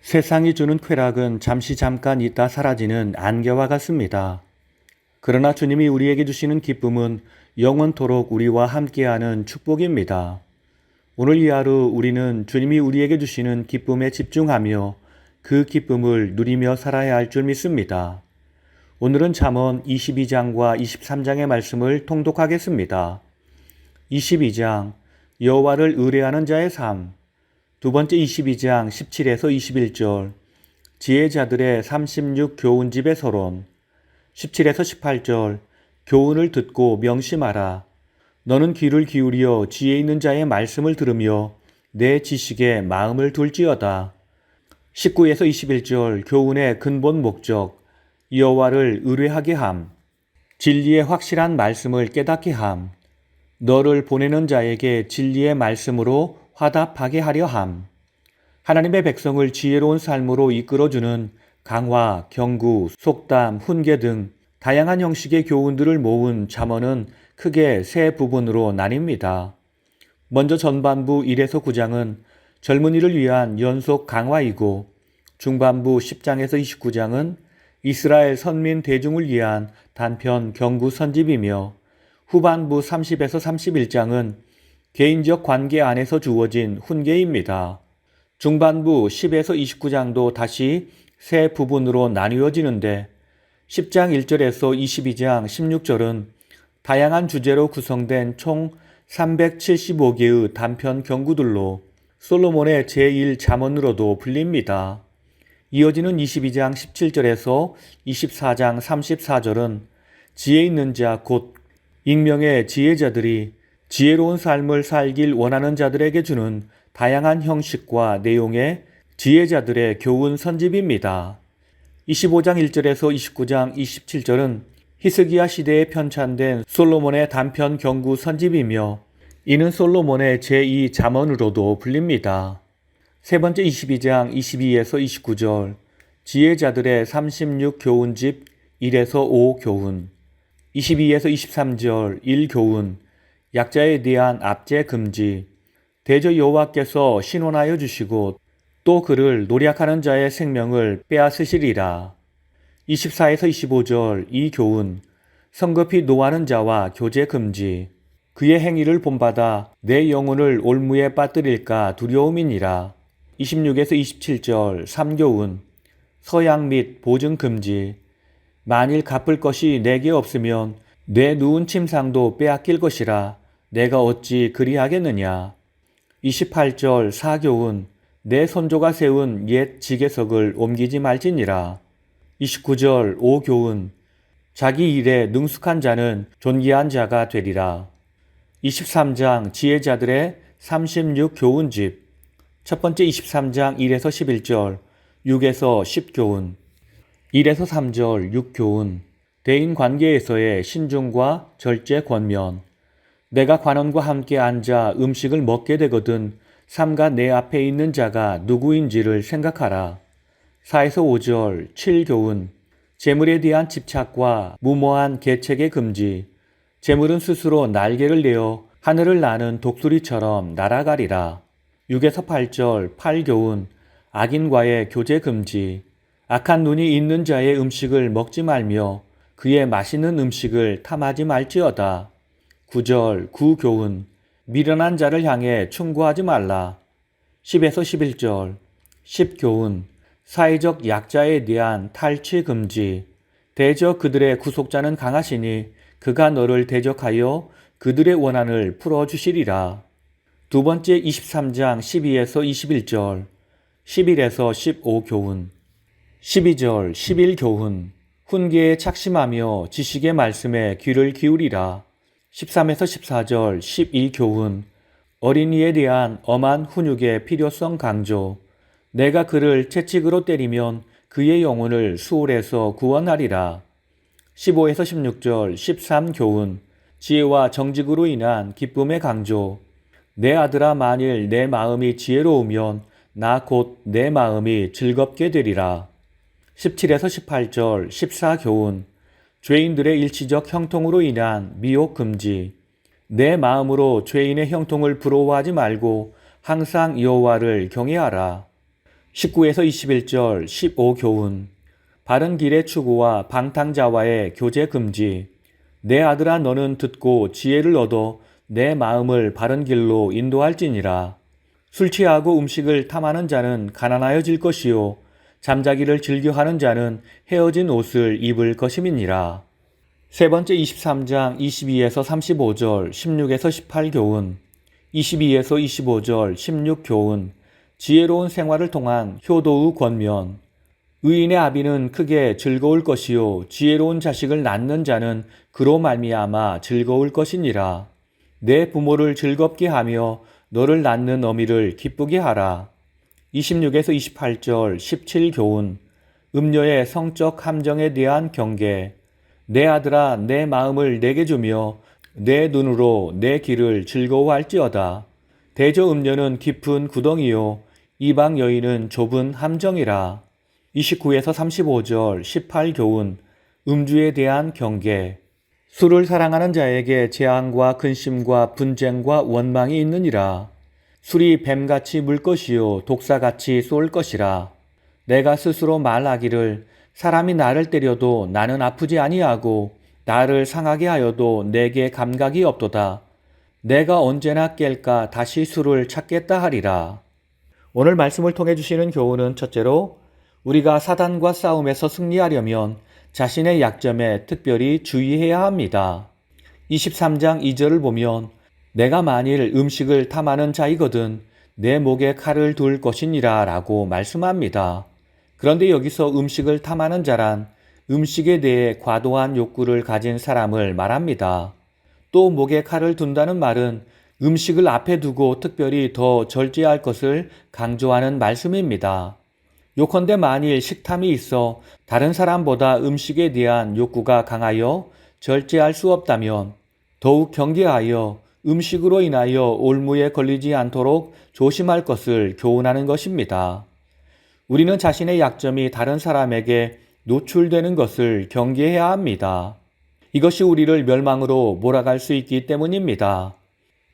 세상이 주는 쾌락은 잠깐 있다 사라지는 안개와 같습니다. 그러나 주님이 우리에게 주시는 기쁨은 영원토록 우리와 함께하는 축복입니다. 오늘 이 하루 우리는 주님이 우리에게 주시는 기쁨에 집중하며 그 기쁨을 누리며 살아야 할 줄 믿습니다. 오늘은 잠언 22장과 23장의 말씀을 통독하겠습니다. 22장 여호와를 의뢰하는 자의 삶. 두 번째 22장 17에서 21절 지혜자들의 36 교훈집의 서론. 17에서 18절 교훈을 듣고 명심하라. 너는 귀를 기울여 지혜 있는 자의 말씀을 들으며 내 지식에 마음을 둘지어다. 19에서 21절 교훈의 근본 목적. 여호와를 의뢰하게 함. 진리의 확실한 말씀을 깨닫게 함. 너를 보내는 자에게 진리의 말씀으로 화답하게 하려 함. 하나님의 백성을 지혜로운 삶으로 이끌어주는 강화, 경구, 속담, 훈계 등 다양한 형식의 교훈들을 모은 잠언은 크게 세 부분으로 나뉩니다. 먼저 전반부 1에서 9장은 젊은이를 위한 연속 강화이고, 중반부 10장에서 29장은 이스라엘 선민 대중을 위한 단편 경구 선집이며, 후반부 30에서 31장은 개인적 관계 안에서 주어진 훈계입니다. 중반부 10에서 29장도 다시 세 부분으로 나뉘어지는데 10장 1절에서 22장 16절은 다양한 주제로 구성된 총 375개의 단편 경구들로 솔로몬의 제1잠언으로도 불립니다. 이어지는 22장 17절에서 24장 34절은 지혜 있는 자 곧 익명의 지혜자들이 지혜로운 삶을 살길 원하는 자들에게 주는 다양한 형식과 내용의 지혜자들의 교훈 선집입니다. 25장 1절에서 29장 27절은 히스기야 시대에 편찬된 솔로몬의 단편 경구 선집이며 이는 솔로몬의 제2잠언으로도 불립니다. 세 번째 22장 22에서 29절 지혜자들의 36 교훈집 1에서 5 교훈 22에서 23절 1 교훈 약자에 대한 압제 금지 대저 여호와께서 신원하여 주시고 또 그를 노략하는 자의 생명을 빼앗으시리라. 24에서 25절 이 교훈 성급히 노하는 자와 교제 금지 그의 행위를 본받아 내 영혼을 올무에 빠뜨릴까 두려움이니라. 26에서 27절 3교훈 서양 및 보증 금지 만일 갚을 것이 내게 없으면 내 누운 침상도 빼앗길 것이라 내가 어찌 그리하겠느냐. 28절 4교훈 내 선조가 세운 옛 지계석을 옮기지 말지니라. 29절 5교훈 자기 일에 능숙한 자는 존귀한 자가 되리라. 23장 지혜자들의 36 교훈집 첫 번째 23장 1에서 11절 6에서 10교훈 1에서 3절 6교훈 대인관계에서의 신중과 절제 권면 내가 관원과 함께 앉아 음식을 먹게 되거든 삼가 내 앞에 있는 자가 누구인지를 생각하라. 4에서 5절 7교훈 재물에 대한 집착과 무모한 계책의 금지 재물은 스스로 날개를 내어 하늘을 나는 독수리처럼 날아가리라. 6에서 8절 8교훈 악인과의 교제 금지 악한 눈이 있는 자의 음식을 먹지 말며 그의 맛있는 음식을 탐하지 말지어다. 9절 9교훈 미련한 자를 향해 충고하지 말라. 10에서 11절 10교훈 사회적 약자에 대한 탈취 금지 대저 그들의 구속자는 강하시니 그가 너를 대적하여 그들의 원한을 풀어주시리라. 두 번째 23장 12에서 21절 11에서 15교훈 12절 11교훈 훈계에 착심하며 지식의 말씀에 귀를 기울이라. 13에서 14절 12교훈 어린이에 대한 엄한 훈육의 필요성 강조 내가 그를 채찍으로 때리면 그의 영혼을 수월에서 구원하리라. 15에서 16절 13교훈 지혜와 정직으로 인한 기쁨의 강조 내 아들아 만일 내 마음이 지혜로우면 나 곧 내 마음이 즐겁게 되리라. 17에서 18절 14교훈 죄인들의 일시적 형통으로 인한 미혹 금지 내 마음으로 죄인의 형통을 부러워하지 말고 항상 여호와를 경외하라. 19에서 21절 15교훈. 바른 길의 추구와 방탕자와의 교제 금지. 내 아들아 너는 듣고 지혜를 얻어 내 마음을 바른 길로 인도할지니라. 술 취하고 음식을 탐하는 자는 가난하여질 것이요 잠자기를 즐겨하는 자는 헤어진 옷을 입을 것임이니라. 세 번째 23장 22에서 35절 16에서 18교훈. 22에서 25절 16교훈. 지혜로운 생활을 통한 효도의 권면. 의인의 아비는 크게 즐거울 것이요 지혜로운 자식을 낳는 자는 그로 말미암아 즐거울 것이니라. 내 부모를 즐겁게 하며 너를 낳는 어미를 기쁘게 하라. 26에서 28절 17교훈. 음녀의 성적 함정에 대한 경계. 내 아들아 내 마음을 내게 주며 내 눈으로 내 길을 즐거워할지어다. 대저 음녀는 깊은 구덩이요 이방 여인은 좁은 함정이라. 29에서 35절 18교훈. 음주에 대한 경계. 술을 사랑하는 자에게 재앙과 근심과 분쟁과 원망이 있느니라. 술이 뱀같이 물 것이요 독사같이 쏠 것이라. 내가 스스로 말하기를 사람이 나를 때려도 나는 아프지 아니하고 나를 상하게 하여도 내게 감각이 없도다. 내가 언제나 깰까 다시 술을 찾겠다 하리라. 오늘 말씀을 통해 주시는 교훈은 첫째로 우리가 사단과 싸움에서 승리하려면 자신의 약점에 특별히 주의해야 합니다. 23장 2절을 보면 내가 만일 음식을 탐하는 자이거든 내 목에 칼을 둘 것이니라 라고 말씀합니다. 그런데 여기서 음식을 탐하는 자란 음식에 대해 과도한 욕구를 가진 사람을 말합니다. 또 목에 칼을 둔다는 말은 음식을 앞에 두고 특별히 더 절제할 것을 강조하는 말씀입니다. 요컨대 만일 식탐이 있어 다른 사람보다 음식에 대한 욕구가 강하여 절제할 수 없다면 더욱 경계하여 음식으로 인하여 올무에 걸리지 않도록 조심할 것을 교훈하는 것입니다. 우리는 자신의 약점이 다른 사람에게 노출되는 것을 경계해야 합니다. 이것이 우리를 멸망으로 몰아갈 수 있기 때문입니다.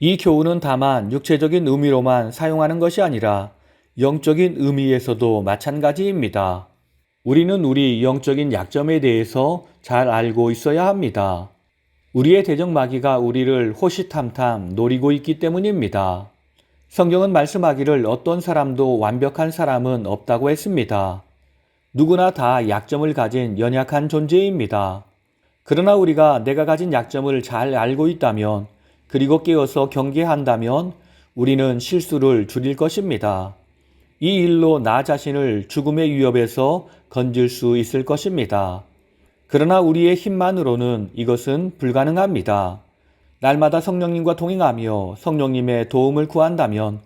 이 교훈은 다만 육체적인 의미로만 사용하는 것이 아니라 영적인 의미에서도 마찬가지입니다. 우리는 우리 영적인 약점에 대해서 잘 알고 있어야 합니다. 우리의 대적마귀가 우리를 호시탐탐 노리고 있기 때문입니다. 성경은 말씀하기를 어떤 사람도 완벽한 사람은 없다고 했습니다. 누구나 다 약점을 가진 연약한 존재입니다. 그러나 우리가 내가 가진 약점을 잘 알고 있다면 그리고 깨어서 경계한다면 우리는 실수를 줄일 것입니다. 이 일로 나 자신을 죽음의 위협에서 건질 수 있을 것입니다. 그러나 우리의 힘만으로는 이것은 불가능합니다. 날마다 성령님과 동행하며 성령님의 도움을 구한다면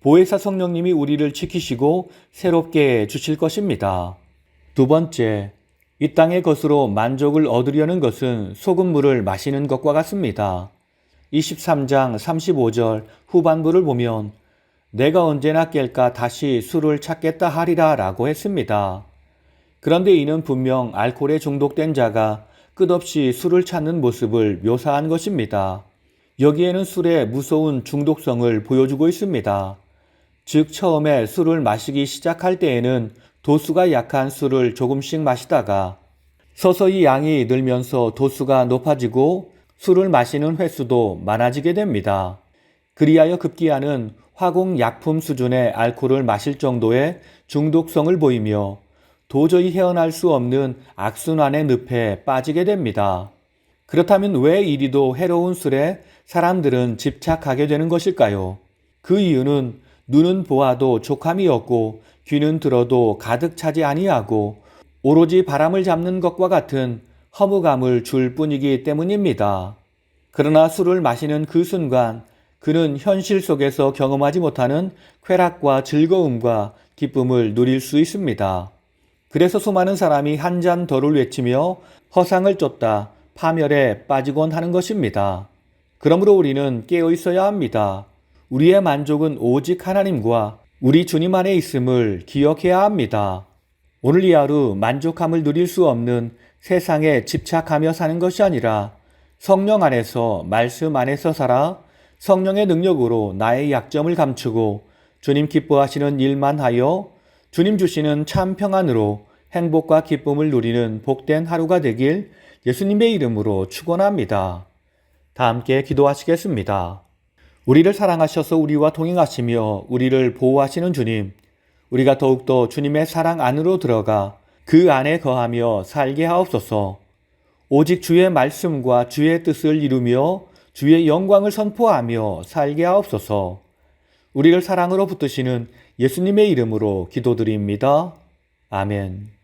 보혜사 성령님이 우리를 지키시고 새롭게 해주실 것입니다. 두 번째, 이 땅의 것으로 만족을 얻으려는 것은 소금물을 마시는 것과 같습니다. 23장 35절 후반부를 보면 내가 언제나 깰까 다시 술을 찾겠다 하리라 라고 했습니다. 그런데 이는 분명 알코올에 중독된 자가 끝없이 술을 찾는 모습을 묘사한 것입니다. 여기에는 술의 무서운 중독성을 보여주고 있습니다. 즉 처음에 술을 마시기 시작할 때에는 도수가 약한 술을 조금씩 마시다가 서서히 양이 늘면서 도수가 높아지고 술을 마시는 횟수도 많아지게 됩니다. 그리하여 급기야는 화공약품 수준의 알코올을 마실 정도의 중독성을 보이며 도저히 헤어날 수 없는 악순환의 늪에 빠지게 됩니다. 그렇다면 왜 이리도 해로운 술에 사람들은 집착하게 되는 것일까요? 그 이유는 눈은 보아도 족함이 없고 귀는 들어도 가득 차지 아니하고 오로지 바람을 잡는 것과 같은 허무감을 줄 뿐이기 때문입니다. 그러나 술을 마시는 그 순간 그는 현실 속에서 경험하지 못하는 쾌락과 즐거움과 기쁨을 누릴 수 있습니다. 그래서 수많은 사람이 한 잔 더를 외치며 허상을 쫓다 파멸에 빠지곤 하는 것입니다. 그러므로 우리는 깨어 있어야 합니다. 우리의 만족은 오직 하나님과 우리 주님 안에 있음을 기억해야 합니다. 오늘 이 하루 만족함을 누릴 수 없는 세상에 집착하며 사는 것이 아니라 성령 안에서 말씀 안에서 살아 성령의 능력으로 나의 약점을 감추고 주님 기뻐하시는 일만 하여 주님 주시는 참 평안으로 행복과 기쁨을 누리는 복된 하루가 되길 예수님의 이름으로 축원합니다. 다 함께 기도하시겠습니다. 우리를 사랑하셔서 우리와 동행하시며 우리를 보호하시는 주님, 우리가 더욱더 주님의 사랑 안으로 들어가 그 안에 거하며 살게 하옵소서. 오직 주의 말씀과 주의 뜻을 이루며 주의 영광을 선포하며 살게 하옵소서. 우리를 사랑으로 붙드시는 예수님의 이름으로 기도드립니다. 아멘.